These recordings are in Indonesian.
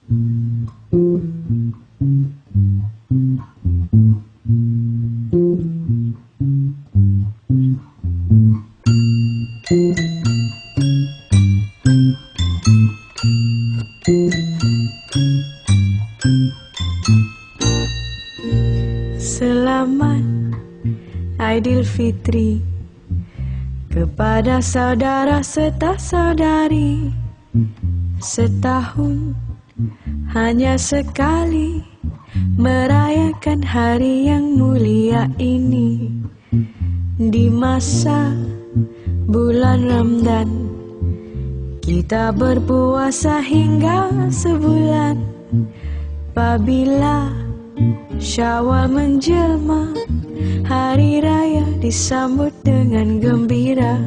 Selamat Aidilfitri kepada saudara serta saudari. Setahun hanya sekali merayakan hari yang mulia ini. Di masa bulan Ramadan kita berpuasa hingga sebulan. Apabila Syawal menjelma, hari raya disambut dengan gembira.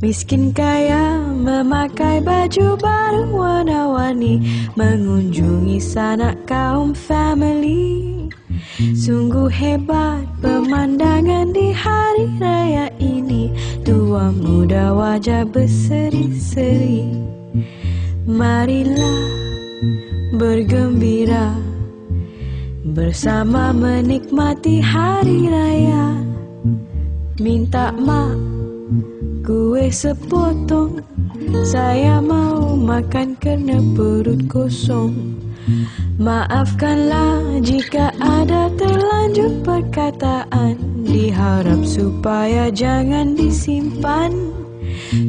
Miskin kaya memakai baju baru warna-warni, mengunjungi sanak kaum family. Sungguh hebat pemandangan di hari raya ini. Tua muda wajah berseri-seri. Marilah bergembira bersama menikmati hari raya. Minta mak kue sepotong, saya mau makan kerana perut kosong. Maafkanlah jika ada terlanjur perkataan, diharap supaya jangan disimpan.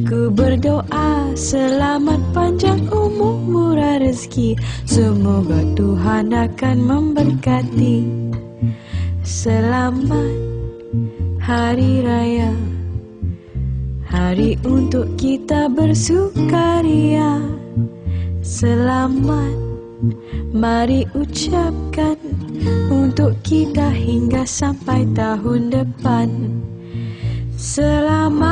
Ku berdoa selamat panjang umur murah rezeki, semoga Tuhan akan memberkati. Selamat Hari Raya, hari untuk kita bersukaria. Selamat mari ucapkan untuk kita hingga sampai tahun depan. Selamat